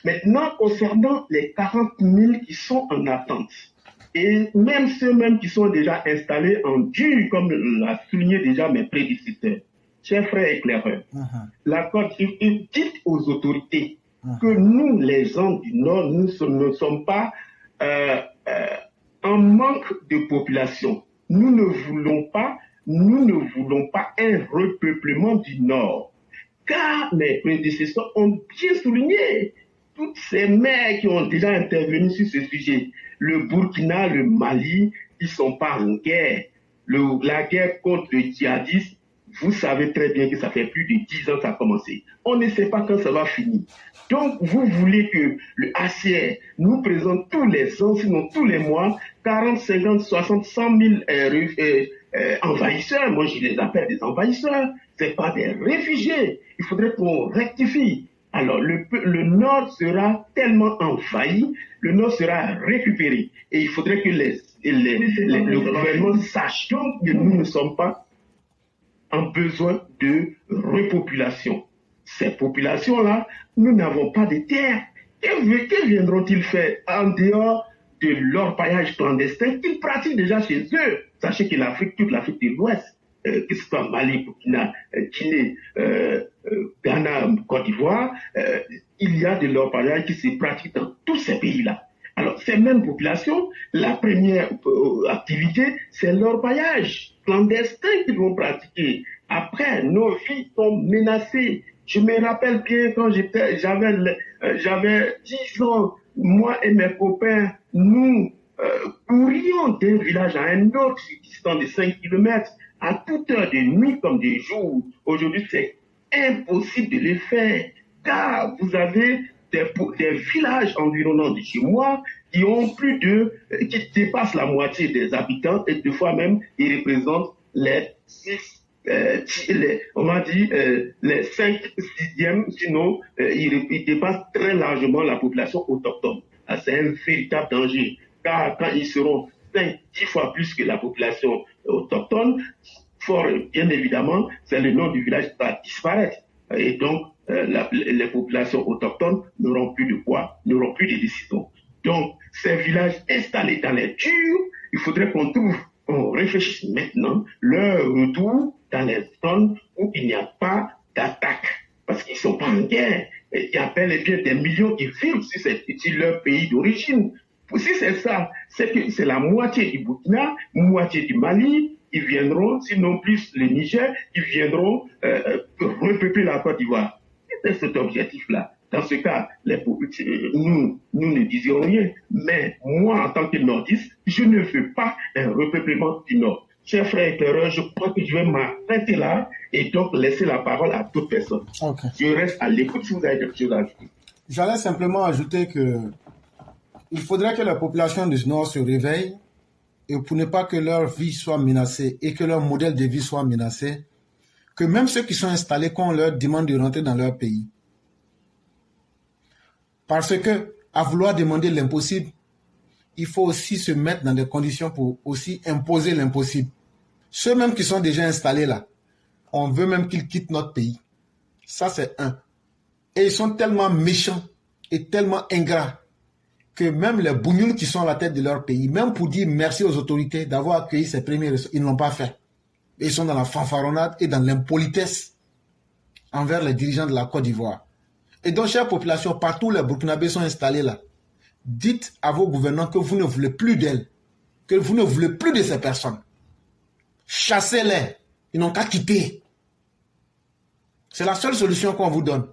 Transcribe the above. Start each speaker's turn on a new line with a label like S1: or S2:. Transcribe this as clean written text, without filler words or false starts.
S1: Maintenant, concernant les 40 000 qui sont en attente, et même ceux-mêmes qui sont déjà installés en dur, comme l'a souligné déjà mes prédécesseurs, chers frères éclaireurs, dites aux autorités que nous, les gens du Nord, nous ne sommes pas en manque de population. Nous ne voulons pas un repeuplement du Nord. Car mes prédécesseurs ont bien souligné toutes ces mères qui ont déjà intervenu sur ce sujet. Le Burkina, le Mali, ils ne sont pas en guerre. La guerre contre le djihadisme, vous savez très bien que ça fait plus de 10 ans que ça a commencé. On ne sait pas quand ça va finir. Donc, vous voulez que le HCR nous présente tous les ans, sinon tous les mois, 40, 50, 60, 100 000 envahisseurs. Moi, je les appelle des envahisseurs. Ce n'est pas des réfugiés. Il faudrait qu'on rectifie. Alors, le Nord sera tellement envahi, le Nord sera récupéré. Et il faudrait que le gouvernement sache que nous ne sommes pas en besoin de repopulation. Ces populations-là, nous n'avons pas de terre. Que viendront-ils faire en dehors de l'orpaillage clandestin qu'ils pratiquent déjà chez eux? Sachez que toute l'Afrique de l'Ouest, que ce soit Mali, Burkina, Guinée, Ghana, Côte d'Ivoire, il y a de l'orpaillage qui se pratique dans tous ces pays-là. Alors, ces mêmes populations, la première activité, c'est l'orpaillage clandestin qu'ils vont pratiquer. Après, nos vies sont menacées. Je me rappelle bien quand j'avais 10 ans, moi et mes copains, nous courions d'un village à un autre, distant de 5 kilomètres, à toute heure de nuit comme de jour. Aujourd'hui, c'est impossible de le faire, car vous avez des villages environnants de chez moi qui dépassent la moitié des habitants et deux fois même, ils représentent les 5 sixièmes, sinon ils dépassent très largement la population autochtone. C'est un véritable danger, car quand ils seront 5, 10 fois plus que la population autochtone, fort bien évidemment, c'est le nom du village qui va disparaître. Et donc, les populations autochtones n'auront plus de poids, n'auront plus de décision. Donc, ces villages installés dans les durs, il faudrait qu'on réfléchisse maintenant leur retour dans les zones où il n'y a pas d'attaque, parce qu'ils ne sont pas en guerre. Il y a bel et bien des millions qui vivent sur leur pays d'origine. Si c'est ça, c'est que c'est la moitié du Burkina, moitié du Mali. Ils viendront, sinon plus le Niger, ils viendront repeupler la Côte d'Ivoire. C'est cet objectif-là. Dans ce cas, nous ne disions rien. Mais moi, en tant que nordiste, je ne veux pas un repeuplement du Nord. Chers frères éclaireurs, je crois que je vais m'arrêter là et donc laisser la parole à d'autres personnes. Okay. Je reste à l'écoute si vous avez quelque chose à ajouter.
S2: J'allais simplement ajouter que il faudrait que la population du Nord se réveille et pour ne pas que leur vie soit menacée et que leur modèle de vie soit menacé, que même ceux qui sont installés, qu'on leur demande de rentrer dans leur pays. Parce que, à vouloir demander l'impossible, il faut aussi se mettre dans des conditions pour aussi imposer l'impossible. Ceux même qui sont déjà installés là, on veut même qu'ils quittent notre pays. Ça, c'est un. Et ils sont tellement méchants et tellement ingrats que même les bougnoules qui sont à la tête de leur pays, même pour dire merci aux autorités d'avoir accueilli ces premiers ressources, ils ne l'ont pas fait. Et ils sont dans la fanfaronnade et dans l'impolitesse envers les dirigeants de la Côte d'Ivoire. Et donc, chère population, partout les Burkinabés sont installés là. Dites à vos gouvernants que vous ne voulez plus d'elles, que vous ne voulez plus de ces personnes. Chassez-les. Ils n'ont qu'à quitter. C'est la seule solution qu'on vous donne.